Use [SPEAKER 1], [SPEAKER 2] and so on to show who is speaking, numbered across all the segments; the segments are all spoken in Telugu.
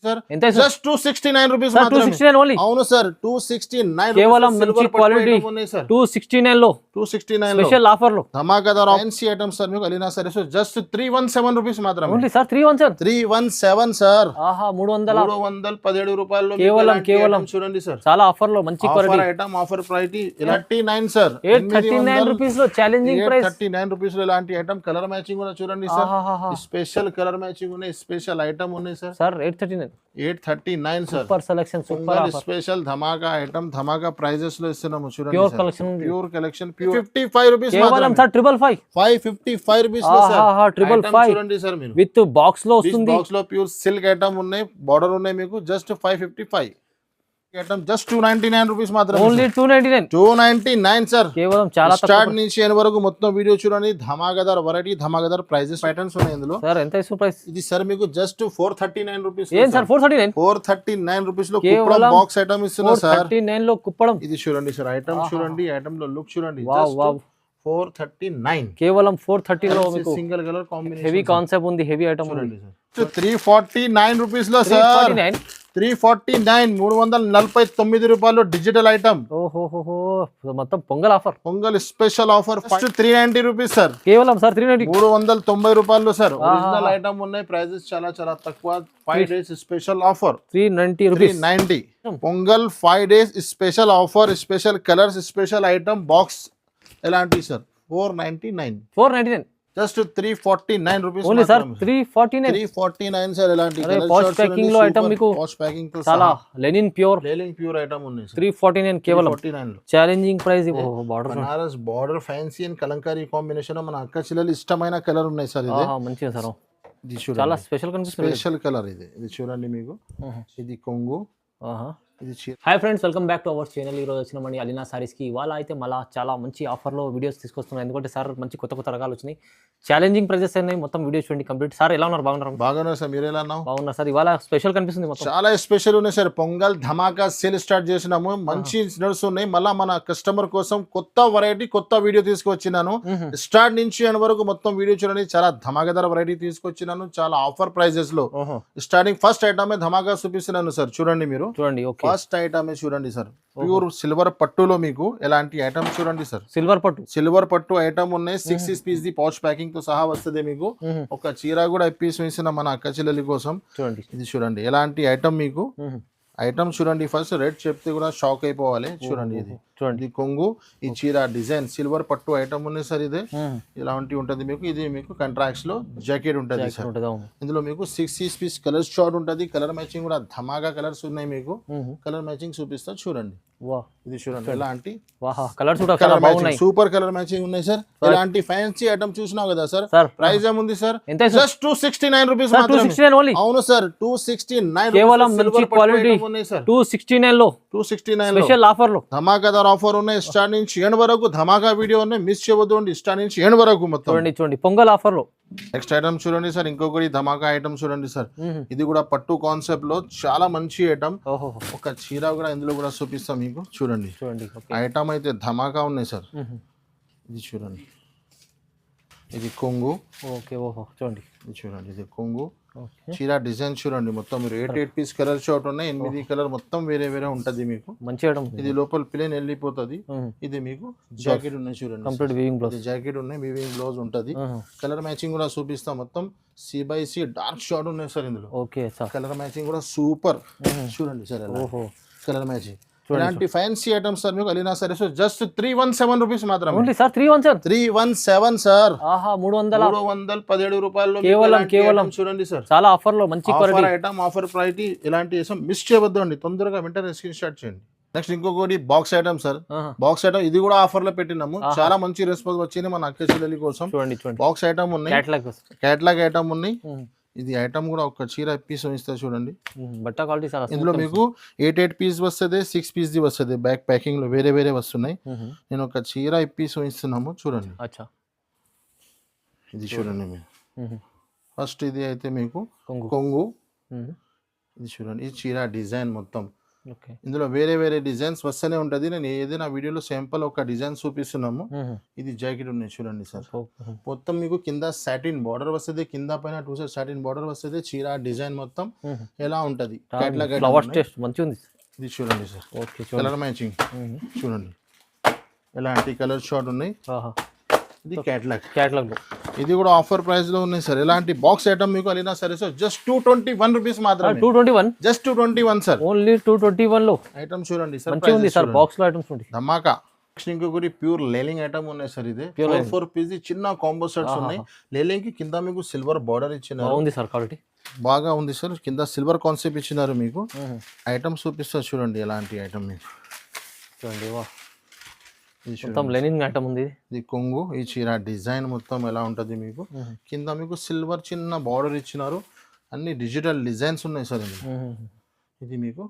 [SPEAKER 1] సార్
[SPEAKER 2] ఎంత
[SPEAKER 1] జస్ట్ 269 రూపీస్
[SPEAKER 2] సార్
[SPEAKER 1] మాత్రమే
[SPEAKER 2] 269 ఓన్లీ
[SPEAKER 1] అవును సార్ 269
[SPEAKER 2] కేవలం మంచి క్వాలిటీ
[SPEAKER 1] ఉన్నాయి సార్
[SPEAKER 2] 269 లో
[SPEAKER 1] 269 లో
[SPEAKER 2] స్పెషల్ ఆఫర్ లో
[SPEAKER 1] ధమాకాదార్ ఫ్యాన్సీ ఐటమ్స్ సార్ మీకు అలీనా సారీస్ జస్ట్ 317 రూపీస్ మాత్రమే
[SPEAKER 2] ఓన్లీ సార్
[SPEAKER 1] 317 సార్
[SPEAKER 2] ఆహా 300
[SPEAKER 1] 317 రూపాయల్లో
[SPEAKER 2] కేవలం
[SPEAKER 1] చూడండి సార్
[SPEAKER 2] చాలా ఆఫర్ లో మంచి
[SPEAKER 1] offer
[SPEAKER 2] quality
[SPEAKER 1] item offer price 39 sir
[SPEAKER 2] 839 rupees లో ఛాలెంజింగ్ ప్రైస్
[SPEAKER 1] 39 రూపీస్ లో ఇలాంటి ఐటమ్ కలర్ మ్యాచింగ్ కూడా చూడండి సార్ స్పెషల్ కలర్ మ్యాచింగ్ ఉన్నాయి స్పెషల్ ఐటమ్ ఉన్నాయి sir
[SPEAKER 2] sir 839
[SPEAKER 1] sir
[SPEAKER 2] super selection super offer
[SPEAKER 1] special ధమాకా ఐటమ్ ధమాకా ప్రైజెస్ లో ఇస్తున్నాము చూడండి
[SPEAKER 2] pure collection
[SPEAKER 1] pure collection 55 rupees
[SPEAKER 2] కేవలం సార్
[SPEAKER 1] 555 రూపీస్ లో సార్
[SPEAKER 2] 555
[SPEAKER 1] చూడండి సార్ మీరు
[SPEAKER 2] విత్ బాక్స్ లో వస్తుంది
[SPEAKER 1] బాక్స్ లో ప్యూర్ సిల్క్ ఐటమ్ ఉన్నాయి బార్డర్ ఉన్నాయి మీకు జస్ట్ 555 ఐటమ్ జస్ట్ 299 రూపీస్ మాత్రమే
[SPEAKER 2] ఓన్లీ
[SPEAKER 1] 299 సార్
[SPEAKER 2] కేవలం చాలా
[SPEAKER 1] స్టార్ట్ నుంచి ఎండ్ వరకు మొత్తం వీడియో చూడండి ధమాకాదార్ వెరైటీ ధమాకాదార్ ప్రైజెస్ ప్యాటర్న్స్ ఉన్నాయి ఇందులో
[SPEAKER 2] సార్ ఎంత ఇసు ప్రైస్
[SPEAKER 1] ఇది సార్ మీకు జస్ట్ 439 రూపీస్
[SPEAKER 2] ఏం సార్
[SPEAKER 1] 439 రూపీస్ లో కుప్పడం బాక్స్ ఐటమ్ ఇస్తున్నా సార్
[SPEAKER 2] 439 లో కుప్పడం
[SPEAKER 1] ఇది చూడండి సార్ ఐటమ్ చూడండి ఐటమ్ లో లుక్ చూడండి
[SPEAKER 2] వావ్ వావ్
[SPEAKER 1] 439
[SPEAKER 2] కేవలం 439 లో మీకు
[SPEAKER 1] single colour combination
[SPEAKER 2] heavy concept ఉంది హెవీ ఐటమ్ ఉంది
[SPEAKER 1] సార్ 349 రూపీస్ లో సార్ 349 349 రూపాయలు డిజిటల్ ఐటమ్
[SPEAKER 2] ఓహోహో మొత్తం pongal offer
[SPEAKER 1] pongal special offer first 390 rupees sir
[SPEAKER 2] కేవలం సార్ 390
[SPEAKER 1] 390 రూపాయలు సార్ ఒరిజినల్ ఐటమ్ ఉన్నాయి ప్రైజెస్ చాలా చాలా తక్కువ 5 days special offer
[SPEAKER 2] 390 rupees
[SPEAKER 1] 390 pongal 5 days special offer special colours special item box ఎలాంటి sir 499 just 349 rupees
[SPEAKER 2] only sir 349
[SPEAKER 1] sir ఎలాంటి
[SPEAKER 2] పాష్ ప్యాకింగ్ లో ఐటమ్ మీకు
[SPEAKER 1] పాష్ ప్యాకింగ్ తో
[SPEAKER 2] చాలా లెనిన్ ప్యూర్
[SPEAKER 1] ఐటమ్ ఉన్నాయి సార్
[SPEAKER 2] 349 కేవలం
[SPEAKER 1] 349 లో
[SPEAKER 2] challenging price border
[SPEAKER 1] Banaras border fancy and kalamkari combination మన అక్క చెల్లెలు ఇష్టమైన కలర్ ఉన్నాయి సార్ ఇది
[SPEAKER 2] మంచిగా సార్
[SPEAKER 1] ఇది చూడండి
[SPEAKER 2] చాలా స్పెషల్ కనిపిస్తుంది
[SPEAKER 1] స్పెషల్ కలర్ ఇది చూడండి మీకు ఇది కొంగు
[SPEAKER 2] hi friends welcome back to our channel. ఈ రోజు వచ్చినామండి అలీనా సారీస్కి. ఇవాళ అయితే మళ్ళీ చాలా మంచి ఆఫర్లో వీడియోస్ తీసుకొస్తున్నాం. ఎందుకంటే సార్ మంచి కొత్త రకాలు వచ్చినాయి, ఛాలెంజింగ్ ప్రైజెస్ అయినాయి. మొత్తం వీడియో చూడండి కంప్లీట్. సార్ ఎలా ఉన్నారు?
[SPEAKER 1] బాగున్నారు సార్, మీరు ఎలా ఉన్నారు?
[SPEAKER 2] బాగున్నారు సార్. ఇవాళ స్పెషల్ కనిపిస్తుంది, మొత్తం
[SPEAKER 1] చాలా స్పెషల్ ఉన్నాయి సార్. పొంగల్ ధమాకా సేల్ స్టార్ట్ చేసినాము, మంచి నడుస్తున్నాయి. మళ్ళీ మన కస్టమర్ కోసం కొత్త వెరైటీ కొత్త వీడియో తీసుకొచ్చినాను. స్టార్ట్ నుంచి ఎండ్ వరకు మొత్తం వీడియో చూడండి. చాలా ధమాకాదార్ వెరైటీ తీసుకొచ్చినాను, చాలా ఆఫర్ ప్రైజెస్ లో. స్టార్టింగ్ ఫస్ట్ ఐటమ్ ధమాకా చూపిస్తున్నాను సార్, చూడండి మీరు.
[SPEAKER 2] చూడండి
[SPEAKER 1] ఫస్ట్ ఐటమ్ చూడండి సార్, ప్యూర్ సిల్వర్ పట్టులో మీకు ఎలాంటి ఐటమ్ చూడండి సార్. సిల్వర్ పట్టు ఐటమ్ ఉన్నాయి. 6 పీస్ ది పౌచ్ ప్యాకింగ్ తో సహా వస్తుంది మీకు. ఒక చీర కూడా పీస్ వేసిన మన అక్క చెల్లెలి కోసం. ఇది చూడండి ఎలాంటి ఐటమ్ మీకు. ఐటమ్ చూడండి, ఫస్ట్ రేట్ చెప్తే కూడా షాక్ అయిపోవాలి. చూడండి ఇది చూడండి, కొంగు, ఈ చీర డిజైన్ సిల్వర్ పట్టు ఐటమ్ ఉన్నాయి సార్. ఇదే ఇలాంటి ఉంటుంది మీకు. ఇది మీకు కంట్రాక్ట్స్ లో జాకెట్ ఉంటుంది సార్. ఇందులో మీకు 6 పీస్ కలర్ షార్ట్ ఉంటుంది. కలర్ మ్యాచింగ్ కూడా ధమాగా కలర్స్ ఉన్నాయి మీకు. కలర్ మ్యాచింగ్ చూపిస్తా చూడండి. ఇది చూడండి ఎలాంటి సూపర్ కలర్ మ్యాచింగ్ ఉన్నాయి సార్. ఇలాంటి ఫ్యాన్సీ ఐటమ్ చూసినావు కదా సార్. ప్రైస్ ఏముంది సార్? జస్ట్ 269 రూపీస్ మాత్రమే. అవును సార్, 269
[SPEAKER 2] కేవలం మంచి క్వాలిటీ
[SPEAKER 1] ఉన్నాయి సార్.
[SPEAKER 2] 269 లో స్పెషల్ ఆఫర్ లో
[SPEAKER 1] ధమాకాదార్ ఆఫర్ ఉన్నాయి. స్టార్ట్ నుంచి ఎండ్ వరకు ధమాకా వీడియో ఉన్నాయి, మిస్ చేయవద్దు. స్టార్ట్ నుంచి ఎండ్ వరకు మొత్తం
[SPEAKER 2] చూడండి. పొంగల్ ఆఫర్ లో
[SPEAKER 1] నెక్స్ట్ ఐటమ్ చూడండి సార్, ఇంకొకటి ధమాకా ఐటమ్ చూడండి సార్. ఇది కూడా పట్టు కాన్సెప్ట్ లో చాలా మంచి ఐటమ్. ఒక చీర కూడా ఇందులో కూడా చూపిస్తాం మీకు. చూడండి ఐటమ్ అయితే ధమాకా ఉన్నాయి సార్. ఇది చూడండి, ఇది కొంగు.
[SPEAKER 2] చూడండి
[SPEAKER 1] ఇది చూడండి, ఇది కొంగు. చీర డిజైన్ చూడండి మొత్తం. మీరు 8 పీస్ కలర్ షార్ట్ ఉన్నాయి. 8 కలర్ మొత్తం వేరే వేరే ఉంటది మీకు. మంచి ఇది లోపల ప్లేన్ వెళ్ళిపోతుంది. ఇది మీకు జాకెట్ ఉన్నాయి చూడండి,
[SPEAKER 2] కంప్లీట్ వీవింగ్ బ్లౌజ్.
[SPEAKER 1] జాకెట్ ఉన్నాయి, వీవింగ్ బ్లౌజ్ ఉంటది. కలర్ మ్యాచింగ్ కూడా చూపిస్తాం మొత్తం. C/C డార్క్ షార్ట్ ఉన్నాయి సార్ ఇందులో. కలర్ మ్యాచింగ్ కూడా సూపర్. చూడండి సార్ కలర్ మ్యాచింగ్. ఇలాంటి ఫ్యాన్సీ ఐటమ్స్ సార్ మీకు అలీనా సారీస్ జస్ట్ 317 రూపీస్ మాత్రమే.
[SPEAKER 2] Only sir
[SPEAKER 1] 317 sir.
[SPEAKER 2] 317
[SPEAKER 1] రూపాయల్లో
[SPEAKER 2] కేవలం
[SPEAKER 1] చూడండి సార్.
[SPEAKER 2] చాలా ఆఫర్ లో మంచి
[SPEAKER 1] ఆఫర్ ఐటమ్, ఆఫర్ ప్రైస్. ఇలాంటి మిస్ చేయవద్దు అండి, తొందరగా వెంటనే స్క్రీన్ షాట్ చేయండి. నెక్స్ట్ ఇంకొకటి box item sir. Box item ఇది కూడా ఆఫర్ లో పెట్టినాము. చాలా మంచి రెస్పాన్స్ వచ్చింది మన అక్క చెల్లెలి కోసం. బాక్స్ ఐటమ్ ఉన్నాయి, క్యాటలాగ్ ఐటమ్ ఉన్నాయి. ఇది ఐటమ్ కూడా ఒక చీర పీస్ ఇస్తా చూడండి.
[SPEAKER 2] బట్ట క్వాలిటీ సార్.
[SPEAKER 1] ఇందులో మీకు 8 పీస్ వస్తుంది, 6 పీస్ ది వస్తుంది. బ్యాక్ ప్యాకింగ్ లో వేరే వేరే వస్తున్నాయి. నేను ఒక చీర పీస్ ఇస్తున్నాము చూడండి. ఇది చూడండి మీరు. ఫస్ట్ ఇది అయితే మీకు కొంగు. ఇది చూడండి, ఈ చీర డిజైన్ మొత్తం
[SPEAKER 2] ఓకే.
[SPEAKER 1] ఇందులో వేరే వేరే డిజైన్స్ వస్తూనే ఉంటుంది. నేను ఏదైనా వీడియోలో సింపుల్ ఒక డిజైన్ చూపిస్తున్నాము. ఇది జాకెట్ ఉన్నాయి చూడండి సార్. మొత్తం మీకు కింద సాటిన్ బార్డర్ వస్తుంది, కింద పైన 2 సైడ్ సాటిన్ బార్డర్ వస్తుంది. చీర డిజైన్ మొత్తం ఎలా ఉంటుంది
[SPEAKER 2] ఫ్లవర్స్ టేస్ట్ మంచిగా ఉంది.
[SPEAKER 1] ఇది చూడండి సార్.
[SPEAKER 2] ఓకే.
[SPEAKER 1] కలర్ మ్యాచింగ్ చూడండి, ఎలాంటి కలర్ షార్ట్ ఉన్నాయి. ఇది క్యాట్లాగ్ ఇది కూడా ఆఫర్ ప్రైస్ లో ఉన్నాయి సార్. ఎలాంటి బాక్స్ ఐటమ్ మీకు అలీనా సారీస్ జస్ట్ 221 రూపీస్ మాత్రమే.
[SPEAKER 2] 221
[SPEAKER 1] జస్ట్ 221 సార్.
[SPEAKER 2] ఓన్లీ 221 లో
[SPEAKER 1] ఐటమ్ చూడండి సార్.
[SPEAKER 2] మంచిగా ఉంది సార్. బాక్స్ లో ఐటమ్స్ ఉంటాయి
[SPEAKER 1] ధమాకా. ఇంకొకటి ప్యూర్ లేలింగ్ ఐటమ్ ఉన్నాయి సార్. ఇది 4 పీస్ చిన్న కాంబో సెట్స్ ఉన్నాయి. లేలింగ్ కి కింద మీకు సిల్వర్ బార్డర్ ఇచ్చినారు.
[SPEAKER 2] బాగుంది సార్, క్వాలిటీ
[SPEAKER 1] బాగా ఉంది సార్. కింద సిల్వర్ కాన్సెప్ట్ ఇచ్చినారు మీకు. ఐటమ్ చూపిస్తారు చూడండి ఎలాంటి ఐటమ్ మీకు
[SPEAKER 2] చూడండి. మొత్తం లెనిన్ ఐటమ్ ఉంది.
[SPEAKER 1] ఇది కొంగు. ఈ చీర డిజైన్ మొత్తం ఎలా ఉంటుంది మీకు. కింద మీకు సిల్వర్ చిన్న బార్డర్ ఇచ్చినారు. అన్ని డిజిటల్ డిజైన్స్ ఉన్నాయి సార్. ఇది మీకు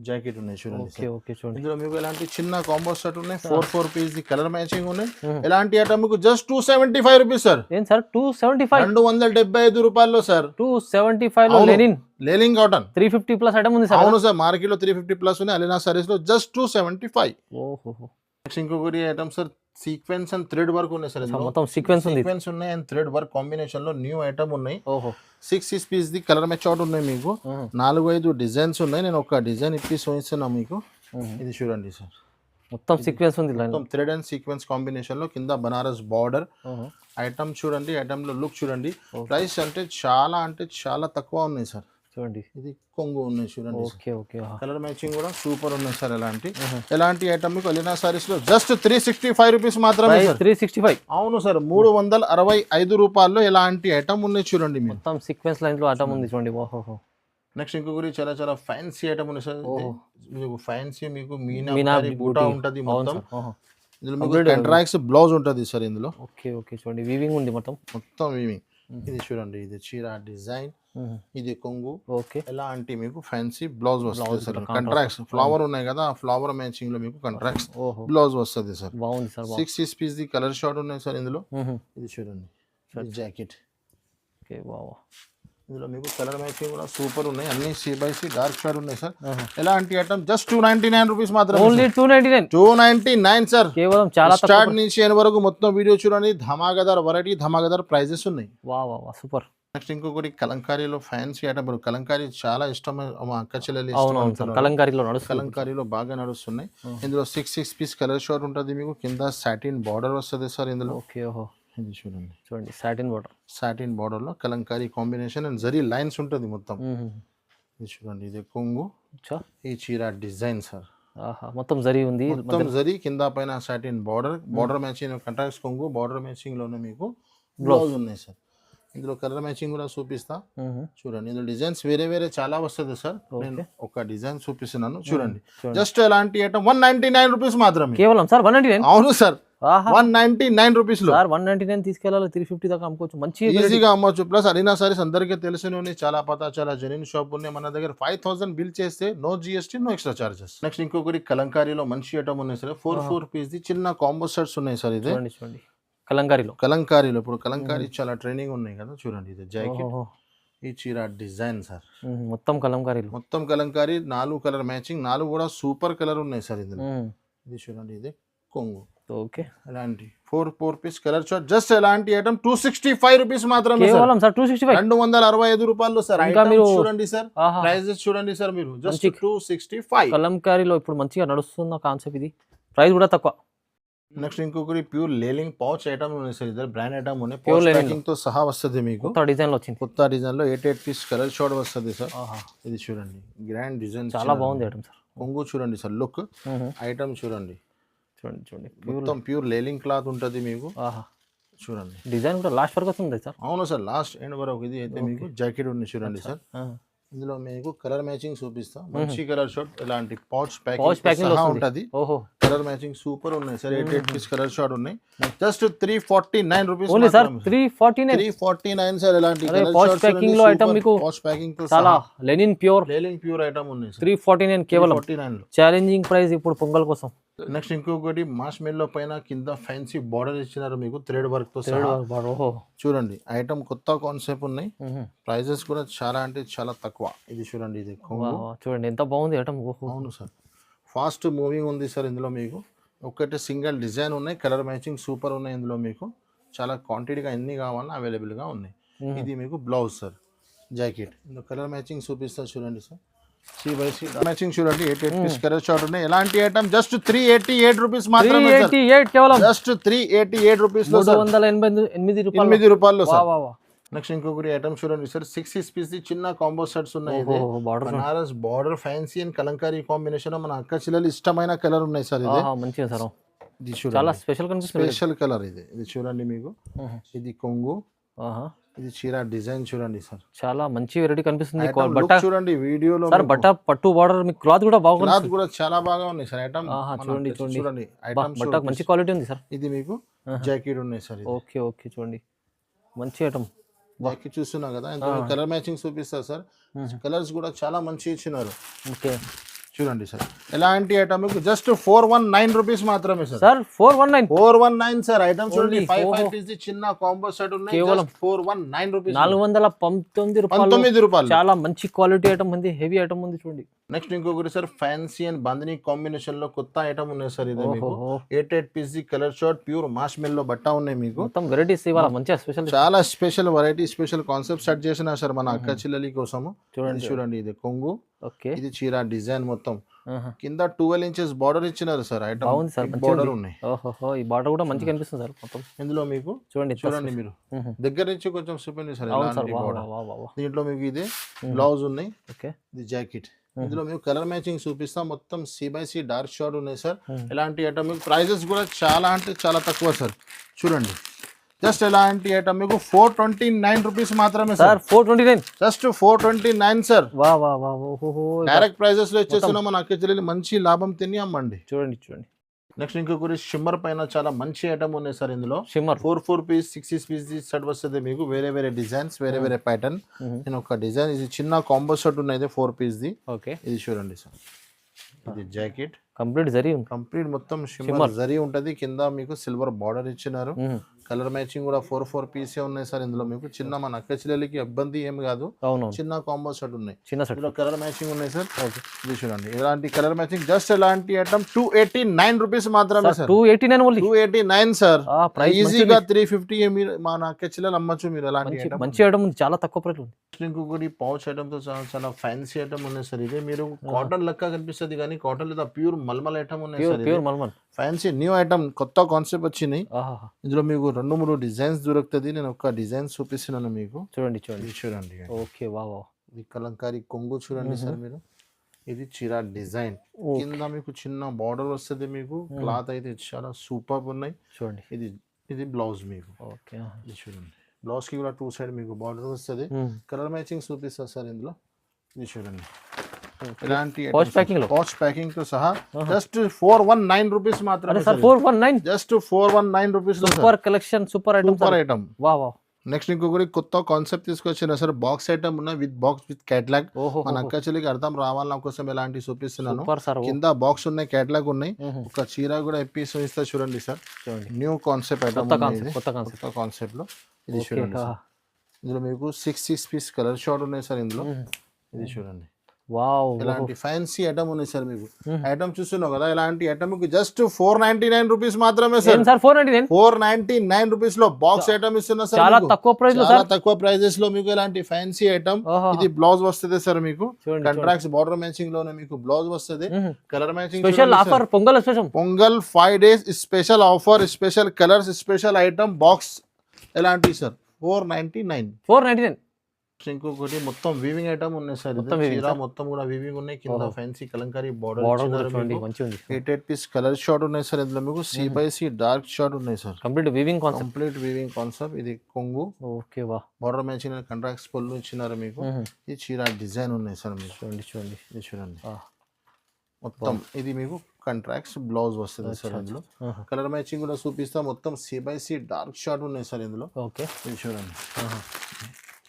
[SPEAKER 1] జాకెట్ ఉన్నాయి చూడండి. ఇందులో మీకు ఎలాంటి చిన్న కాంబో సెట్ ఉన్నాయి. 4 పీస్ కలర్ మ్యాచింగ్ ఉన్నాయి. ఎలాంటి ఐటమ్ మీకు జస్ట్ 275 రూపీస్ సార్.
[SPEAKER 2] ఏం సార్ 275?
[SPEAKER 1] 275 రూపాయల్లో సార్.
[SPEAKER 2] 275 లో
[SPEAKER 1] లెనిన్ కాటన్
[SPEAKER 2] 350 ప్లస్ ఐటమ్ ఉంది సార్.
[SPEAKER 1] అవును సార్, మార్కెట్ లో 350 ప్లస్ ఉన్నాయి. అలీనా సారీస్ లో జస్ట్ 275.
[SPEAKER 2] ఓహో.
[SPEAKER 1] నెక్స్ట్ ఇంకొకటి item sir, sequence and thread work ఉన్నాయి సార్.
[SPEAKER 2] మొత్తం సీక్వెన్స్
[SPEAKER 1] ఉన్నాయి అండ్ థ్రెడ్ వర్క్ కాంబినేషన్ లో న్యూ ఐటమ్ ఉన్నాయి.
[SPEAKER 2] ఓహో.
[SPEAKER 1] 6 piece the colour match out ఉన్నాయి మీకు. 4-5 డిజైన్స్ ఉన్నాయి. నేను ఒక డిజైన్ ఇప్పి చూపిస్తున్నా మీకు. ఇది చూడండి సార్.
[SPEAKER 2] మొత్తం సీక్వెన్స్ ఉంది.
[SPEAKER 1] మొత్తం థ్రెడ్ అండ్ సీక్వెన్స్ కాంబినేషన్ లో కింద బనారస్ బార్డర్. ఐటమ్ చూడండి, ఐటమ్ లో లుక్ చూడండి. ప్రైస్ అంటే చాలా తక్కువ ఉన్నాయి సార్.
[SPEAKER 2] చూడండి,
[SPEAKER 1] ఇది కొంగు ఉన్నాయి చూడండి.
[SPEAKER 2] Okay okay.
[SPEAKER 1] కలర్ మ్యాచింగ్ కూడా సూపర్ ఉన్నాయి సార్. ఎలాంటి ఐటమ్ మీకు అలీనా సారీస్ లో జస్ట్ 365 రూపీస్ మాత్రమే.
[SPEAKER 2] 365?
[SPEAKER 1] అవును సార్, 365 రూపాయల్లో ఎలాంటి ఐటమ్ ఉన్నాయి చూడండి.
[SPEAKER 2] మొత్తం సీక్వెన్స్ లైన్ లో ఐటమ్ ఉంది చూడండి. ఓహో.
[SPEAKER 1] నెక్స్ట్ ఇంకొకటి చాలా ఫ్యాన్సీ ఐటమ్ ఉంది సార్. మీకు ఫ్యాన్సీ మీకు మీనాకారి బూటా ఉంటది మొత్తం. ఇందులో మీకు కంట్రాక్ట్స్ బ్లౌజ్ ఉంటది సార్ ఇందులో.
[SPEAKER 2] Okay okay. చూడండి, వీవింగ్ ఉంది మొత్తం
[SPEAKER 1] వీవింగ్. ఇది చూడండి, ఇది చీర డిజైన్, ఇది కొంగు.
[SPEAKER 2] ఓకే.
[SPEAKER 1] ఎలాంటి మీకు ఫ్యాన్సీ బ్లౌజ్ వస్తుంది సార్. కంట్రాక్ట్స్ ఫ్లవర్ ఉన్నాయి కదా, ఆ ఫ్లవర్ మ్యాచింగ్ లో మీకు కంట్రాక్ట్స్ బ్లౌజ్ వస్తుంది సార్.
[SPEAKER 2] బాగుంది sir.
[SPEAKER 1] 6 piece the colour short ఉన్నాయి సార్ ఇందులో. ఇది చూడండి, జాకెట్.
[SPEAKER 2] ఓకే, బావా.
[SPEAKER 1] ఇందులో మీకు కలర్ మ్యాచింగ్ కూడా సూపర్ ఉన్నాయి. అన్ని C/C డార్క్ షాడ్ ఉన్నాయి సార్. ఎలాంటి ఐటమ్ జస్ట్ 299 రూపీస్ మాత్రమే.
[SPEAKER 2] Only
[SPEAKER 1] 299 sir.
[SPEAKER 2] కేవలం చాలా
[SPEAKER 1] స్టార్ట్ నుంచి ఎండ్ వరకు మొత్తం వీడియో చూడండి. ధమాగదార్ వెరైటీ, ధమాగదార్ ప్రైజెస్ ఉన్నాయి.
[SPEAKER 2] వా సూపర్.
[SPEAKER 1] నెక్స్ట్ ఇంకొకటి కలంకారీలో ఫ్యాన్సీ ఐటమ్. కలంకారీ చాలా ఇష్టం మా అక్క చెల్లెలు. కలంకారీలో బాగా నడుస్తున్నాయి. ఇందులో 6 పీస్ కలర్ షార్ట్ ఉంటుంది మీకు. కింద సాటిన్ బార్డర్ వస్తుంది సార్ ఇందులో.
[SPEAKER 2] ఓకే. ఓహో.
[SPEAKER 1] ఇది చూడండి,
[SPEAKER 2] సాటిన్
[SPEAKER 1] బార్డర్ లో Kalamkari combination and zari lines ఉంటుంది మొత్తం. ఇది చూడండి, ఇది కొంగు. ఈ చీర డిజైన్ సార్.
[SPEAKER 2] మొత్తం జరీ ఉంది.
[SPEAKER 1] మొత్తం జరీ కింద పైన సాటిన్ బార్డర్ మ్యాచింగ్ కంట్రాక్ట్స్ కొంగు. బార్డర్ మ్యాచింగ్ లోనే మీకు బ్లౌజ్ ఉన్నాయి సార్. ఇందులో కలర్ మ్యాచింగ్ కూడా చూపిస్తా చూడండి. ఇందులో డిజైన్స్ వేరే చాలా వస్తుంది సార్. నేను ఒక డిజైన్ చూపిస్తున్నాను చూడండి. జస్ట్ ఎలాంటి ఐటమ్ 199 రూపీస్ మాత్రమే.
[SPEAKER 2] కేవలం సార్ 199?
[SPEAKER 1] అవును సార్, 199 రూపీస్ లో.
[SPEAKER 2] 199 తీసుకెళ్ళాలి, 350 దాకా అమ్ముకోవచ్చు. మంచి
[SPEAKER 1] ఈజీగా అమ్మవచ్చు. ప్లస్ అలీనా సారీస్ అందరికీ తెలిసిన చాలా జెన్యూన్ షాప్ ఉన్నాయి మన దగ్గర. 5000 బిల్ చేస్తే no GST, no extra charges. Next ఇంకొకటి కలంకారీలో మంచి ఐటమ్ ఉన్నాయి సార్. 4 పీస్ ది చిన్న కాంబో సెట్స్ ఉన్నాయి సార్. ఇది
[SPEAKER 2] చూడండి, కలంకారీలో ఇప్పుడు కలంకారీ చాలా ట్రైనింగ్ ఉన్నాయి కదా. చూడండి, ఇది జాకెట్, ఈ చీర డిజైన్ సార్. మొత్తం కలంకారీ 4 కలర్ మ్యాచింగ్. 4 కూడా సూపర్ కలర్ ఉన్నాయి సార్ ఇందులో. ఇది చూడండి, ఇది కొంగు. ఓకే. ఎలాంటి 4 పీస్ కలర్ షార్ట్. జస్ట్ ఎలాంటి ఐటమ్ 265 రూపీస్ మాత్రమే. 265 రూపాయలు సార్. చూడండి సార్, ప్రైజెస్ చూడండి సార్ మీరు. జస్ట్ 265. కలంకారీలో ఇప్పుడు మంచిగా నడుస్తున్న కాన్సెప్ట్ ఇది. ప్రైస్ కూడా తక్కువ.
[SPEAKER 1] నెక్స్ట్ ఇంకొకటి ప్యూర్ లేలింగ్ పౌచ్ ఐటమ్ ఉన్నాయి సార్. ఇద్దరు బ్రాండ్ ఐటమ్ ఉన్నాయి. పౌచ్ ప్యాకింగ్ తో సహా వస్తుంది మీకు. కొత్త డిజైన్ లో 8 పీస్ కలర్ షార్ట్ వస్తుంది సార్. ఇది చూడండి, గ్రాండ్ డిజైన్
[SPEAKER 2] చాలా బాగుంది ఐటమ్ సార్.
[SPEAKER 1] కొంగు చూడండి సార్, లుక్ ఐటమ్ చూడండి. మొత్తం ప్యూర్ లేలింగ్ క్లాత్ ఉంటుంది మీకు. చూడండి,
[SPEAKER 2] డిజైన్ కూడా లాస్ట్ వరకు వస్తుంది సార్.
[SPEAKER 1] అవును సార్, లాస్ట్ ఎండ్ వరకు. ఇది అయితే మీకు జాకెట్ ఉంది చూడండి సార్. ఇందులో మీకు కలర్ మ్యాచింగ్ చూపిస్తా. మంచి కలర్ షార్ట్. ఇలాంటి పౌచ్ ప్యాకింగ్ ఉంటుంది. కలర్ మ్యాచింగ్ సూపర్ ఉన్నాయి సార్ 8 పీస్ కలర్ షార్ట్ ఉన్నాయి just 349 rupees
[SPEAKER 2] only sir 349
[SPEAKER 1] 349 sir ఇలాంటి
[SPEAKER 2] పౌచ్ ప్యాకింగ్ లో ఐటమ్ మీకు
[SPEAKER 1] పౌచ్ ప్యాకింగ్ తో
[SPEAKER 2] చాలా లెనిన్ ప్యూర్
[SPEAKER 1] ఐటమ్ ఉన్నాయి సార్
[SPEAKER 2] 349 కేవలం
[SPEAKER 1] 349
[SPEAKER 2] ఛాలెంజింగ్ ప్రైస్ ఇప్పుడు పొంగల్ కోసం.
[SPEAKER 1] నెక్స్ట్ ఇంకొకటి మాస్ మెల్లో పైన కింద ఫ్యాన్సీ బార్డర్ ఇచ్చినారు మీకు థ్రెడ్ వర్క్ తో సహా. చూడండి ఐటమ్ కొత్త కాన్సెప్ట్ ఉన్నాయి ప్రైజెస్ కూడా చాలా అంటే చాలా తక్కువ. ఇది చూడండి ఇది కొంగు
[SPEAKER 2] చూడండి ఎంత బాగుంది ఐటమ్.
[SPEAKER 1] అవును సార్ ఫాస్ట్ మూవింగ్ ఉంది సార్ ఇందులో మీకు ఒకటి సింగిల్ డిజైన్ ఉన్నాయి కలర్ మ్యాచింగ్ సూపర్ ఉన్నాయి ఇందులో మీకు చాలా క్వాంటిటీగా ఎన్ని కావాలన్నా అవైలబుల్గా ఉన్నాయి. ఇది మీకు బ్లౌజ్ సార్ జాకెట్ ఇందులో కలర్ మ్యాచింగ్ చూపిస్తా చూడండి sir C by C matching చూడండి 8 పీస్ కలర్ షార్ట్ ఉన్నాయి ఎలాంటి ఐటమ్ జస్ట్ 388 రూపీస్ మాత్రమే సార్
[SPEAKER 2] 388 కేవలం
[SPEAKER 1] జస్ట్ 388 రూపీస్ లో
[SPEAKER 2] 388
[SPEAKER 1] రూపాయలు సార్. నెక్స్ట్ ఇంకొకటి ఐటమ్ చూడండి సార్ 6 పీస్ చిన్న కాంబో సెట్స్ ఉన్నాయి ఇది Banaras border fancy and kalamkari combination మన అక్క చెల్లెలు ఇష్టమైన కలర్ ఉన్నాయి సార్ ఇది
[SPEAKER 2] మంచిగా సార్
[SPEAKER 1] ఇది చూడండి
[SPEAKER 2] చాలా స్పెషల్
[SPEAKER 1] కలర్ ఇది చూడండి మీకు ఇది కొంగు ఇది చీర డిజైన్ చూడండి సార్
[SPEAKER 2] చాలా మంచి వెరైటీ కనిపిస్తుంది.
[SPEAKER 1] బట్ట చూడండి వీడియోలో
[SPEAKER 2] సార్ బట్ట పట్టు బార్డర్ మీకు క్లాత్ కూడా బాగుంది
[SPEAKER 1] క్లాత్ కూడా చాలా బాగా ఉన్నాయి సార్ ఐటమ్ చూడండి ఐటమ్
[SPEAKER 2] బట్ట మంచి క్వాలిటీ ఉంది సార్.
[SPEAKER 1] ఇది మీకు జాకెట్ ఉన్నాయి సార్
[SPEAKER 2] ఓకే ఓకే చూడండి మంచి ఐటమ్
[SPEAKER 1] జాకెట్ చూస్తున్నా కదా ఇందులో కలర్ మ్యాచింగ్ చూపిస్తారు సార్ కలర్స్ కూడా చాలా మంచి ఇచ్చినారు.
[SPEAKER 2] ఓకే చూడండి
[SPEAKER 1] సార్ ఎలాంటి ఐటమ్ మీకు జస్ట్ 419 రూపీస్ మాత్రమే సార్.
[SPEAKER 2] సార్ 419
[SPEAKER 1] సార్ ఐటమ్ చూడండి 5 పీస్ చిన్న కాంబో సెట్ ఉన్నాయి
[SPEAKER 2] కేవలం
[SPEAKER 1] 419 రూపీస్
[SPEAKER 2] 419 రూపాయలు చాలా మంచి క్వాలిటీ ఐటమ్ ఉంది హెవీ ఐటమ్ ఉంది చూడండి.
[SPEAKER 1] నెక్స్ట్ ఇంకొకటి sir fancy and bandhani combination లో కొత్త ఐటమ్ ఉన్నాయి సార్ ఇది మీకు 8 పీస్ కలర్ షార్ట్ ప్యూర్ మాస్ మెల్ లో బట్ట ఉన్నాయి మీకు
[SPEAKER 2] మొత్తం వెరైటీస్ ఇవాళ మంచి స్పెషల్
[SPEAKER 1] చాలా special variety special concept set చేసిన సార్ మన అక్క చెల్లెలి కోసము. చూడండి ఇది కొంగు ఇది చీర డిజైన్ మొత్తం కింద 12 ఇంచెస్ బార్డర్ ఇచ్చినారు సార్ ఐటమ్ బార్డర్ ఉన్నాయి.
[SPEAKER 2] ఈ బార్డర్ కూడా మంచిగా కనిపిస్తుంది సార్ మొత్తం ఇందులో
[SPEAKER 1] మీకు చూడండి మీరు దగ్గర నుంచి కొంచెం చూపించండి సార్ దీంట్లో మీకు ఇది బ్లౌజ్ ఉన్నాయి ఇది జాకెట్ ఇందులో మీకు కలర్ మ్యాచింగ్ చూపిస్తాం మొత్తం సి డార్క్ షార్ట్ ఉన్నాయి సార్. ఎలాంటి ఐటమ్ మీకు ప్రైజెస్ కూడా చాలా అంటే చాలా తక్కువ సార్. చూడండి జస్ట్ ఎలాంటి ఐటమ్ మీకు 429 రూపీస్ మాత్రమే sir
[SPEAKER 2] 429
[SPEAKER 1] just 429 sir. Direct prices లో ఇచ్చేస్తున్నాం మన అక్క చెల్లెలు మంచి లాభం తిని అమ్మండి.
[SPEAKER 2] చూడండి
[SPEAKER 1] నెక్స్ట్ ఇంకొకటి షిమ్మర్ పైన చాలా మంచి ఐటమ్ ఉన్నాయి సార్ ఇందులో
[SPEAKER 2] షిమ్మర్
[SPEAKER 1] 4 పీస్ 6 పీస్ సెట్ వస్తుంది మీకు వేరే డిజైన్స్ వేరే ప్యాటర్న్. నేను ఒక డిజైన్ ఇది చిన్న కాంబో సెట్ ఉన్నాయి 4 పీస్ ది.
[SPEAKER 2] ఓకే ఇది
[SPEAKER 1] చూడండి సార్ ఇది జాకెట్
[SPEAKER 2] కంప్లీట్
[SPEAKER 1] మొత్తం షిమ్మర్ జరీ ఉంటది కింద మీకు సిల్వర్ బార్డర్ ఇచ్చినారు కలర్ మ్యాచింగ్ కూడా 4 పీస్ ఉన్నాయి సార్ ఇందులో మీకు చిన్న మన అక్క చెల్లెలకి ఇబ్బంది ఏమి కాదు చిన్న కాంబో సెట్ ఉన్నాయి కలర్ మ్యాచింగ్ ఉన్నాయి సార్. ఇది చూడండి ఎలాంటి కలర్ మ్యాచింగ్ జస్ట్ ఎలాంటి ఐటమ్ 289 రూపీస్ మాత్రమే సార్ 289 సార్ ఈజీగా 350 మన అక్క చెల్లెలు అమ్మచ్చు మీరు ఎలాంటి
[SPEAKER 2] మంచి ఐటమ్ చాలా తక్కువ ప్రైస్ ఉంది.
[SPEAKER 1] ఇంకొకటి పౌచ్ ఐటమ్ తో చాలా ఫ్యాన్సీ ఐటమ్ ఉన్నాయి సార్ ఇది మీరు కాటన్ లెక్క కనిపిస్తుంది కానీ కాటన్ లేదా ప్యూర్ మల్మల్ ఐటమ్ ఉన్నాయి సార్ ఫ్యాన్సీ న్యూ ఐటమ్ కొత్త కాన్సెప్ట్ వచ్చినాయి ఇందులో మీకు 2-3 డిజైన్స్ దొరుకుతుంది. నేను ఒక డిజైన్ చూపిస్తున్నాను మీకు చూడండి
[SPEAKER 2] ఓకే
[SPEAKER 1] ఇది కలంకారీ కొంగు చూడండి సార్ మీరు ఇది చీర డిజైన్ కింద మీకు చిన్న బార్డర్ వస్తుంది మీకు క్లాత్ అయితే చాలా సూపర్ ఉన్నాయి చూడండి. ఇది బ్లౌజ్ మీకు ఇది చూడండి బ్లౌజ్ కి కూడా 2 సైడ్ మీకు బార్డర్ వస్తుంది కలర్ మ్యాచింగ్ చూపిస్తా సార్ ఇందులో. ఇది చూడండి ఇలాంటి పౌచ్ ప్యాకింగ్ తో సహా జస్ట్ 419 రూపీస్ మాత్రమే sir 419 just 419 rupees
[SPEAKER 2] super collection super item.
[SPEAKER 1] Next ఇంకొకటి కొత్త కాన్సెప్ట్ తీసుకొచ్చిన సార్ బాక్స్ ఐటమ్ ఉన్న విత్ క్యాటలాగ్ మన అక్క చెల్లికి అర్థం రావాలన్న కోసం ఎలాంటి చూపిస్తున్నాను కింద బాక్స్ ఉన్నాయి క్యాటలాగ్ ఉన్నాయి ఒక చీర కూడా ఎప్పీస్ ఇస్తా చూడండి సార్ న్యూ కాన్సెప్ట్ ఐటమ్ కొత్త కాన్సెప్ట్ లో. ఇది చూడండి ఇందులో మీకు 6 పీస్ కలర్ షార్ట్ ఉన్నాయి సార్ ఇందులో. ఇది చూడండి ఇలాంటి ఫ్యాన్సీ ఐటమ్ ఉన్నాయి సార్ మీకు ఐటమ్ చూస్తున్నావు కదా ఇలాంటి ఐటమ్ జస్ట్ 499 రూపీస్ మాత్రమే సార్ 499 రూపీస్ లో బాక్స్ ఐటమ్ ఇస్తున్నా సార్ చాలా తక్కువ ప్రైజెస్ లో మీకు ఇలాంటి ఫ్యాన్సీ ఐటమ్. ఇది బ్లౌజ్ వస్తుంది సార్ మీకు కంట్రాక్ట్స్ బార్డర్ మ్యాచింగ్ లోనే మీకు బ్లౌజ్ వస్తుంది colour matching
[SPEAKER 2] special offer
[SPEAKER 1] pongal 5 days special offer special colours special item box ఎలాంటి సార్ 499. ఇంకొకటి మొత్తం వీవింగ్ ఐటమ్ ఉన్నాయి సార్ మొత్తం కూడా వీవింగ్ ఉన్నాయి కింద fancy kalamkari border 8 piece colour short ఉన్నాయి సార్ ఇందులో మీకు సి డార్క్ షార్ట్ ఉన్నాయి సార్
[SPEAKER 2] కంప్లీట్ వీవింగ్
[SPEAKER 1] కాన్సెప్ట్. ఇది కొంగు బార్డర్ మ్యాచింగ్ కాంట్రాక్ట్స్ పళ్ళు ఇచ్చినారు మీకు ఈ చీర డిజైన్ ఉన్నాయి సార్ మీకు చూడండి ఇది చూడండి మొత్తం ఇది మీకు కంట్రాక్ట్స్ బ్లౌజ్ వస్తుంది సార్ ఇందులో. కలర్ మ్యాచింగ్ కూడా చూపిస్తా. మొత్తం C/C డార్క్ షార్ట్ ఉన్నాయి సార్ ఇందులో.
[SPEAKER 2] ఓకే,
[SPEAKER 1] ఇది చూడండి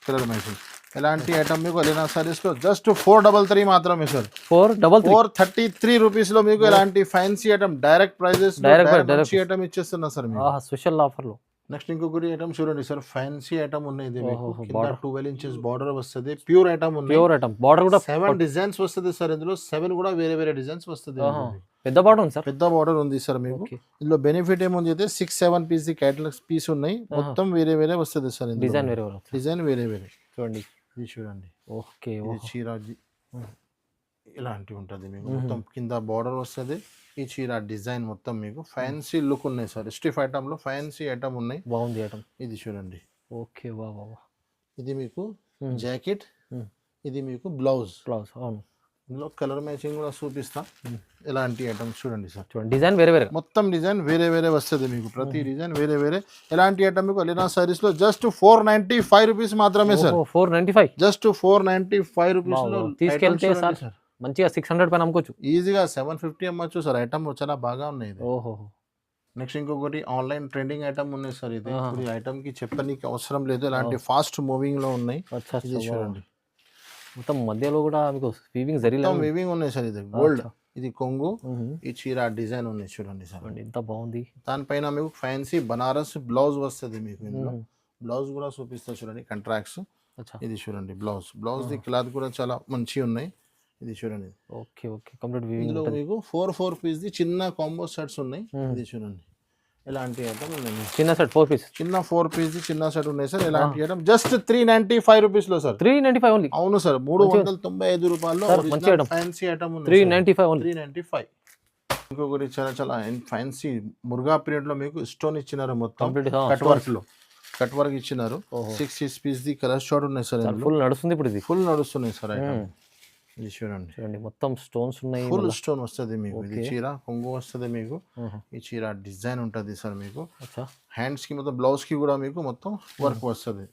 [SPEAKER 1] కలర్ మ్యాచింగ్. ఎలాంటి ఐటమ్ మీకు అలీనా సారీస్ లో జస్ట్ 433 మాత్రమే సార్. 433 రూపీస్ లో మీకు ఎలాంటి ఫ్యాన్సీ ఐటమ్ డైరెక్ట్ ప్రైజెస్ మంచి ఐటమ్ ఇచ్చేస్తున్నా సార్ మీకు
[SPEAKER 2] స్పెషల్ ఆఫర్ లో.
[SPEAKER 1] నెక్స్ట్ ఇంకొకటి ఐటమ్ చూడండి సార్, ఫ్యాన్సీ ఐటమ్ ఉన్నాయి. ఇది మీకు కింద 12 ఇంచెస్ బార్డర్ వస్తుంది. ప్యూర్ ఐటమ్ ఉంది.
[SPEAKER 2] ప్యూర్ ఐటమ్ బార్డర్ కూడా
[SPEAKER 1] 7 డిజైన్స్ వస్తుంది సార్ ఇందులో. 7 కూడా వేరే వేరే డిజైన్స్ వస్తుంది.
[SPEAKER 2] పెద్ద బార్డర్ ఉంది సార్.
[SPEAKER 1] పెద్ద బార్డర్ ఉంది సార్ మీకు. ఇందులో బెనిఫిట్ ఏముంది అయితే 6-7 పీస్ క్యాటలాగ్స్ పీస్ ఉన్నాయి. మొత్తం వేరే వేరే వస్తుంది సార్.
[SPEAKER 2] డిజైన్ వేరే వేరే
[SPEAKER 1] చూడండి. ఇది చూడండి.
[SPEAKER 2] ఓకే,
[SPEAKER 1] చీరాజీ ఇలాంటివి ఉంటుంది మీకు. మొత్తం కింద బార్డర్ వస్తుంది. ఈ చీర డిజైన్ మొత్తం మీకు ఫ్యాన్సీ లుక్ ఉన్నాయి సార్. స్టిఫ్ ఐటమ్ లో ఫ్యాన్సీ ఐటమ్ ఉన్నాయి.
[SPEAKER 2] బాగుంది ఐటమ్.
[SPEAKER 1] ఇది చూడండి.
[SPEAKER 2] ఓకే, వా.
[SPEAKER 1] ఇది మీకు జాకెట్, ఇది మీకు బ్లౌజ్.
[SPEAKER 2] అవును.
[SPEAKER 1] ఇందులో కలర్ మ్యాచింగ్ కూడా చూపిస్తా. ఎలాంటి ఐటమ్స్ చూడండి సార్.
[SPEAKER 2] చూడండి, డిజైన్ వేరే వేరే,
[SPEAKER 1] మొత్తం డిజైన్ వేరే వేరే వస్తుంది మీకు. ప్రతి డిజైన్ వేరే వేరే. ఎలాంటి ఐటమ్ మీకు అలీనా సారీస్ లో జస్ట్ 495 రూపీస్ మాత్రమే సార్.
[SPEAKER 2] 495,
[SPEAKER 1] జస్ట్ 495 రూపీస్ లో
[SPEAKER 2] తీసుకెళ్తే సార్ మంచిగా 600 పైన అమ్ముకోవచ్చు.
[SPEAKER 1] ఈజీగా 750 అమ్మచ్చు సార్. ఐటమ్ చాలా బాగా ఉన్నాయి.
[SPEAKER 2] ఓహో.
[SPEAKER 1] నెక్స్ట్ ఇంకొకటి ఆన్లైన్ ట్రెండింగ్ ఐటమ్ ఉన్నాయి సార్. ఇది ఈ ఐటమ్ కి చెప్పనీకి అవసరం లేదు. ఇలాంటి ఫాస్ట్ మూవింగ్ లో ఉన్నాయి. ఇది చూడండి.
[SPEAKER 2] మొత్తం మధ్యలో కూడా మీకు వీవింగ్
[SPEAKER 1] వీవింగ్ ఉన్నాయి సార్. ఇది గోల్డ్, ఇది కొంగు, ఈ చీర డిజైన్ ఉన్నాయి చూడండి సార్.
[SPEAKER 2] ఎంత బాగుంది.
[SPEAKER 1] దానిపైన మీకు ఫ్యాన్సీ బనారస్ బ్లౌజ్ వస్తుంది మీకు. ఇందులో బ్లౌజ్ కూడా చూపిస్తా చూడండి. కంట్రాక్ట్స్. ఇది చూడండి బ్లౌజ్ ది క్లాత్ కూడా చాలా మంచి ఉన్నాయి. ఇది చూడండి.
[SPEAKER 2] Okay, complete weaving.
[SPEAKER 1] ఇందులో మీకు 4 పీస్ ది చిన్న కాంబో సెట్స్ ఉన్నాయి. ఇది చూడండి. ఎలాంటి ఐటమ్ ఉన్నాయి.
[SPEAKER 2] చిన్న సెట్ 4 పీస్,
[SPEAKER 1] చిన్న 4 పీస్ ది చిన్న సెట్ ఉన్నాయి సార్. ఎలాంటి ఐటమ్ జస్ట్ 395 రూపీస్ లో సార్.
[SPEAKER 2] 395 ఓన్లీ.
[SPEAKER 1] అవును సార్, 395 రూపాయల్లో ఫ్యాన్సీ ఐటమ్ ఉంది.
[SPEAKER 2] 395 ఓన్లీ.
[SPEAKER 1] 395. ఇంకొకటి చాలా ఫ్యాన్సీ మురుగా పీరియడ్ లో మీకు స్టోన్ ఇచ్చినారు. మొత్తం కట్ వర్క్ ఇచ్చినారు. 6 పీస్ ది కలర్ షార్ట్ ఉన్నాయి సార్.
[SPEAKER 2] ఫుల్ నడుస్తుంది ఇప్పుడు. ఇది
[SPEAKER 1] ఫుల్ నడుస్తున్నాయి సార్ ఐటమ్. ఇది చూడండి.
[SPEAKER 2] మొత్తం స్టోన్స్ ఉన్నాయి.
[SPEAKER 1] ఫుల్ స్టోన్ వస్తుంది మీకు. ఇది చీర కొంగు వస్తుంది మీకు. ఈ చీర డిజైన్ ఉంటుంది సార్ మీకు. హ్యాండ్స్ కి మొత్తం బ్లౌజ్ కి కూడా మీకు మొత్తం వర్క్ వస్తుంది.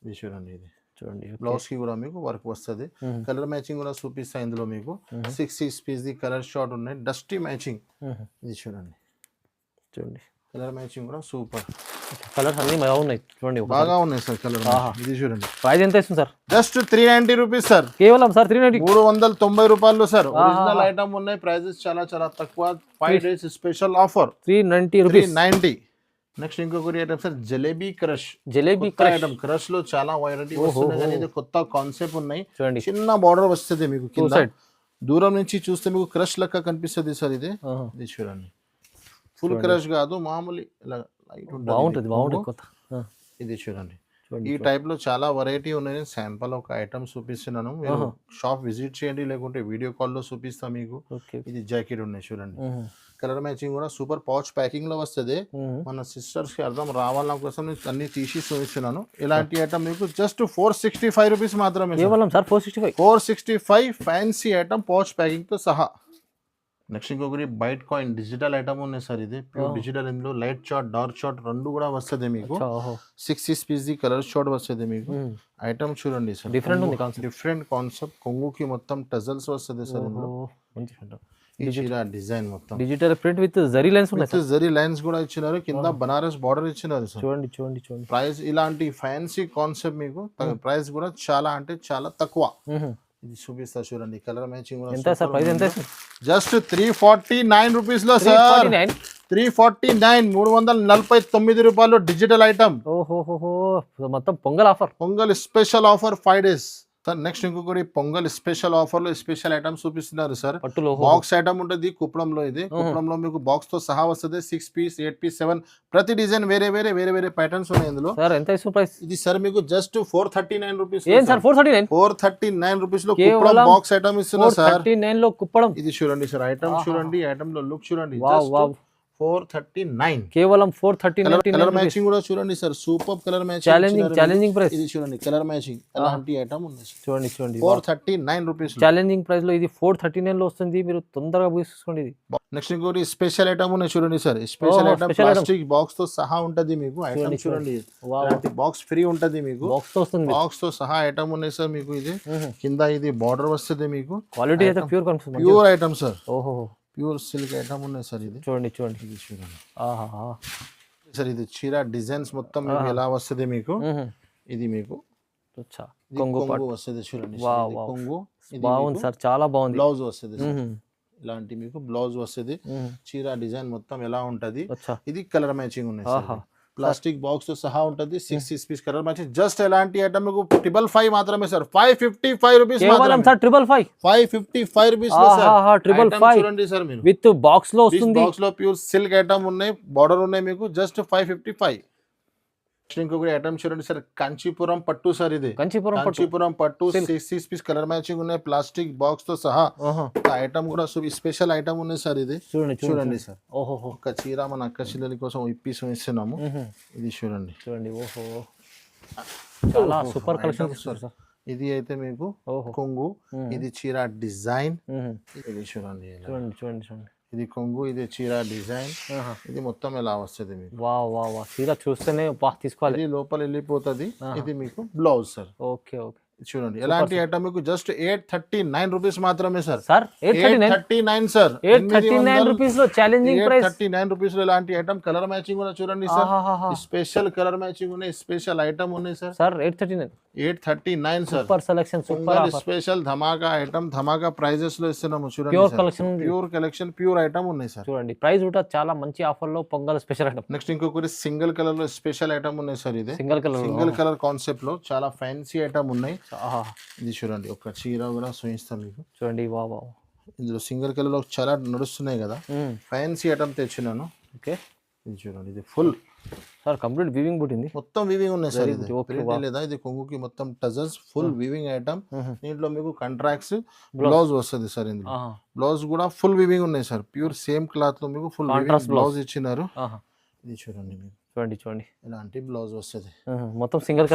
[SPEAKER 1] ఇది చూడండి. ఇది చూడండి. బ్లౌజ్ కి కూడా మీకు వర్క్ వస్తుంది. కలర్ మ్యాచింగ్ కూడా చూపిస్తా. ఇందులో మీకు 6 పీస్ ది కలర్ షార్ట్ ఉన్నాయి. Dusty matching. ఇది చూడండి. కలర్ మ్యాచింగ్ కూడా సూపర్.
[SPEAKER 2] కలర్స్ అన్ని బాగున్నాయి చూడండి.
[SPEAKER 1] బాగా ఉన్నాయి సార్ కలర్. ఇది చూడండి.
[SPEAKER 2] ప్రైస్ ఎంత ఇస్తుంది సార్?
[SPEAKER 1] Just 390 rupees sir.
[SPEAKER 2] కేవలం సార్ 390
[SPEAKER 1] రూపాయలు సార్. ఒరిజినల్ ఐటమ్ ఉన్నాయి. ప్రైజెస్ చాలా తక్కువ. 5 days special offer.
[SPEAKER 2] 390 rupees.
[SPEAKER 1] 390. Next ఇంకొకటి item sir, jalebi crush item. Crush లో చాలా వెరైటీ వస్తుంది కానీ ఇది కొత్త కాన్సెప్ట్ ఉన్నాయి. చిన్న బార్డర్ వస్తుంది మీకు కింద. దూరం నుంచి చూస్తే మీకు క్రష్ లెక్క కనిపిస్తుంది సార్. ఇది చూడండి. ఫుల్ క్రష్ కాదు, మామూలు లైట్ ఉంటుంది. ఇది చూడండి. ఈ టైప్ లో చాలా వెరైటీ ఉన్నాయి. శాంపుల్ ఒక ఐటమ్ చూపిస్తున్నాను. మీరు షాప్ విజిట్ చేయండి, లేకుంటే వీడియో కాల్ లో చూపిస్తా మీకు. ఇది జాకెట్ ఉన్నాయి చూడండి. కలర్ మ్యాచింగ్ కూడా సూపర్. పౌచ్ ప్యాకింగ్ లో వస్తుంది. మన సిస్టర్స్ కి అర్థం రావాలన్న కోసం అన్ని తీసి చూపిస్తున్నాను. ఇలాంటి ఐటమ్ మీకు జస్ట్ 465 రూపీస్ మాత్రమే. 465 ఫ్యాన్సీ ఐటమ్ పౌచ్ ప్యాకింగ్ తో సహా. నెక్స్ట్ ఇంకొకటి బైట్ కాయిన్ డిజిటల్ ఐటమ్ ఉన్నాయి సార్. ఇది ప్యూర్ డిజిటల్. ఇందులో లైట్ షార్ట్, డార్క్ షార్ట్ రెండు కూడా వస్తుంది మీకు. 6 పీస్ ది కలర్ షార్ట్ వస్తుంది మీకు. ఐటమ్ చూడండి సార్. Different concept. కొంగుకి మొత్తం టజల్స్ వస్తుంది సార్. డిజైన్ మొత్తం
[SPEAKER 2] digital print with zari lines ఉన్నాయి.
[SPEAKER 1] జరీ లైన్స్ కూడా ఇచ్చినారు. కింద బనారస్ బార్డర్ ఇచ్చినారు సార్.
[SPEAKER 2] చూడండి.
[SPEAKER 1] ప్రైస్ ఇలాంటి ఫ్యాన్సీ కాన్సెప్ట్ మీకు. ప్రైస్ కూడా చాలా అంటే చాలా తక్కువ. ఇది చూపిస్తా చూడండి. కలర్ మ్యాచింగ్ జస్ట్ 349 రూపీస్ లో సార్. 349, 349 రూపాయలు డిజిటల్ ఐటమ్.
[SPEAKER 2] మొత్తం pongal offer.
[SPEAKER 1] Pongal special offer 5 days sir. Next ఇంకొకటి పొంగల్ స్పెషల్ ఆఫర్ లో స్పెషల్ ఐటమ్ చూపిస్తున్నారు సార్. బాక్స్ ఐటమ్ ఉంటుంది కుప్పడంలో. ఇది కుప్పడంలో మీకు బాక్స్ తో సహా వస్తుంది. 6 పీస్, 8 పీస్, 7 ప్రతి డిజైన్ వేరే వేరే ప్యాటర్న్స్ ఉన్నాయి ఇందులో. ఇది సార్ మీకు జస్ట్ 439 రూపీస్. 439 రూపీస్ లో కుప్పడం బాక్స్ ఐటమ్ ఇస్తున్నారు సార్.
[SPEAKER 2] లో కుప్పడం.
[SPEAKER 1] ఇది చూడండి సార్. ఐటమ్ చూడండి. ఐటమ్ లో లుక్ చూడండి. 439.
[SPEAKER 2] కేవలం 439
[SPEAKER 1] కలర్ మ్యాచింగ్ కూడా చూడండి sir, super colour matching.
[SPEAKER 2] Challenging price.
[SPEAKER 1] ఇది చూడండి కలర్ మ్యాచింగ్ అలాంటి ఐటమ్ ఉంది.
[SPEAKER 2] చూడండి
[SPEAKER 1] 439 రూపీస్.
[SPEAKER 2] ఛాలెంజింగ్ ప్రైస్ లో ఇది 439 లో వస్తుంది. మీరు తొందరగా తీసుకోండి. ఇది
[SPEAKER 1] నెక్స్ట్ ఇంకోటి స్పెషల్ ఐటమ్ ఉన్నాయి చూడండి sir. Special item plastic box తో సహా ఉంటది మీకు. ఐటమ్ చూడండి, బాక్స్ ఫ్రీ ఉంటది మీకు.
[SPEAKER 2] బాక్స్ తో వస్తుంది,
[SPEAKER 1] బాక్స్ తో సహా ఐటమ్ ఉన్నాయి సార్ మీకు. ఇది కింద ఇది బార్డర్ వస్తుంది మీకు.
[SPEAKER 2] క్వాలిటీ అయితే
[SPEAKER 1] ప్యూర్ ఐటమ్ సార్.
[SPEAKER 2] ఓహో,
[SPEAKER 1] ప్యూర్ సిల్క్ ఐటమ్ ఉన్నాయి సార్. ఇది
[SPEAKER 2] చూడండి
[SPEAKER 1] ఇది చూడండి సార్. ఇది చీర డిజైన్స్ మొత్తం మీకు ఎలా వస్తుంది మీకు. ఇది మీకు
[SPEAKER 2] కొంగు
[SPEAKER 1] వస్తుంది చూడండి. కొంగు
[SPEAKER 2] బాగుంది సార్, చాలా బాగుంది.
[SPEAKER 1] బ్లౌజ్ వస్తుంది ఇలాంటి మీకు బ్లౌజ్ వస్తుంది. చీర డిజైన్ మొత్తం ఎలా ఉంటది. ఇది కలర్ మ్యాచింగ్ ఉన్నాయి సార్. ప్లాస్టిక్ బాక్స్ తో సహా ఉంటది. 6 పీస్ కలర్ మ్యాచింగ్. జస్ట్ ఎలాంటి ఐటమ్ మీకు 555 మాత్రమే సార్. 555 రూపీస్
[SPEAKER 2] కేవలం సార్.
[SPEAKER 1] 555 రూపీస్ లో సార్.
[SPEAKER 2] 555
[SPEAKER 1] చూడండి సార్ మీరు.
[SPEAKER 2] విత్ బాక్స్ లో వస్తుంది.
[SPEAKER 1] బాక్స్ లో ప్యూర్ సిల్క్ ఐటమ్ ఉన్నాయి, బార్డర్ ఉన్నాయి మీకు. జస్ట్ 555. ఇంకొకటి ఐటమ్ చూడండి సార్, కాంచీపురం పట్టు సార్. ఇది కాంచీపురం పట్టు 6 పీస్ కలర్ మ్యాచింగ్ ఉన్నాయి, ప్లాస్టిక్ బాక్స్ తో సహా. ఐటమ్ కూడా స్పెషల్ ఐటమ్ ఉన్నాయి సార్. ఇది చూడండి సార్.
[SPEAKER 2] ఓహో,
[SPEAKER 1] ఒక చీర మన అక్క చెల్లెల కోసం ఇప్పేసి ఇస్తున్నాము. ఇది చూడండి.
[SPEAKER 2] ఓహో, చాలా సూపర్ కలెక్షన్ సార్.
[SPEAKER 1] ఇది అయితే మీకు కొంగు. ఇది చీర డిజైన్. ఇది చూడండి. ఇది కొంగు, ఇది చీర డిజైన్. ఇది మొత్తం ఎలా వస్తుంది మీకు.
[SPEAKER 2] వా చీర చూస్తేనే తీసుకోవాలి.
[SPEAKER 1] ఇది లోపల వెళ్ళిపోతుంది. ఇది మీకు బ్లౌజ్ సార్.
[SPEAKER 2] ఓకే.
[SPEAKER 1] చూడండి ఎలాంటి ఐటమ్ మీకు. జస్ట్ 839 రూపీస్ మాత్రమే సార్.
[SPEAKER 2] 839
[SPEAKER 1] సార్.
[SPEAKER 2] 839 రూపీస్ లో ఛాలెంజింగ్ ప్రైస్.
[SPEAKER 1] 839 రూపీస్ లో ఇలాంటి ఐటమ్ కలర్ మ్యాచింగ్ కూడా చూడండి సార్. స్పెషల్ కలర్ మ్యాచింగ్ ఉన్నాయి, స్పెషల్ ఐటమ్ ఉన్నాయి sir. 839 sir.
[SPEAKER 2] Super selection, super
[SPEAKER 1] special ధమాకా ఐటమ్, ధమాకా ప్రైజెస్ లో ఇస్తున్నాము చూడండి. ప్యూర్ కలెక్షన్, ప్యూర్ ఐటమ్ ఉన్నాయి సార్.
[SPEAKER 2] చూడండి ప్రైస్ కూడా చాలా మంచి ఆఫర్ లో పొంగల్ స్పెషల్ ఐటమ్.
[SPEAKER 1] నెక్స్ట్ ఇంకొకటి సింగిల్ కలర్ లో స్పెషల్ ఐటమ్ ఉన్నాయి సార్. ఇది
[SPEAKER 2] సింగిల్
[SPEAKER 1] కలర్ కాన్సెప్ట్ లో చాలా ఫ్యాన్సీ ఐటమ్ ఉన్నాయి. ఇది చూడండి, ఒక చీర కూడా చూపిస్తాం మీకు.
[SPEAKER 2] చూడండి
[SPEAKER 1] ఇందులో సింగిల్ కలర్ లో చాలా నడుస్తున్నాయి కదా, ఫ్యాన్సీ ఐటమ్ తెచ్చినాను.
[SPEAKER 2] ఓకే,
[SPEAKER 1] ఇది చూడండి. ఇది ఫుల్
[SPEAKER 2] సార్ కంప్లీట్ వీవింగ్ బుట్టింది,
[SPEAKER 1] మొత్తం వీవింగ్ ఉన్నాయి సార్. ఇది లేదా ఇది కొంగుకి మొత్తం టజల్స్, ఫుల్ వీవింగ్ ఐటమ్. దీంట్లో మీకు కాంట్రాక్ట్స్ బ్లౌజ్ వస్తుంది సార్. ఇందులో బ్లౌజ్ కూడా ఫుల్ వీవింగ్ ఉన్నాయి సార్. ప్యూర్ సేమ్ క్లాత్ లో మీకు ఫుల్ బ్లౌజ్ ఇచ్చినారు. ఇది చూడండి మీకు.
[SPEAKER 2] చూడండి
[SPEAKER 1] ఇలాంటి బ్లౌజ్ వస్తుంది.
[SPEAKER 2] మొత్తం సింగిల్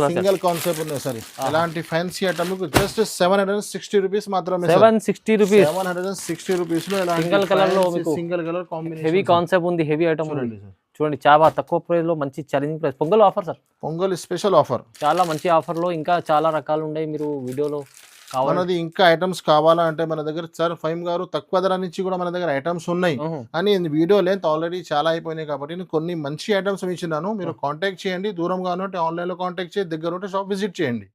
[SPEAKER 1] కాన్సెప్ట్ ఉన్నాయి సార్. ఇలాంటి ఫ్యాన్సీ ఐటమ్ మీకు జస్ట్ 760 రూపీస్ మాత్రమే.
[SPEAKER 2] 760 రూపీస్.
[SPEAKER 1] 760 రూపీస్ లో
[SPEAKER 2] సింగిల్ కలర్ లో
[SPEAKER 1] single colour combination,
[SPEAKER 2] heavy concept ఉంది, హెవీ ఐటమ్ ఉంది. చూడండి చాలా తక్కువ ప్రైస్ లో మంచి challenging price. Pongal offer sir.
[SPEAKER 1] Pongal special offer,
[SPEAKER 2] చాలా మంచి ఆఫర్ లో ఇంకా చాలా రకాలు ఉన్నాయి. మీరు వీడియోలో
[SPEAKER 1] మనది ఇంకా ఐటమ్స్ కావాలంటే మన దగ్గర సార్ ఫైమ్ గారు తక్కువ ధర నుంచి కూడా మన దగ్గర ఐటమ్స్ ఉన్నాయి. అని వీడియో లెంత్ ఆల్రెడీ చాలా అయిపోయినాయి కాబట్టి నేను కొన్ని మంచి ఐటమ్స్ ఇచ్చినాను. మీరు కాంటాక్ట్ చేయండి. దూరంగా ఉంటే ఆన్లైన్ లో కాంటాక్ట్ చేయండి, దగ్గర ఉంటే షాప్ విజిట్ చేయండి.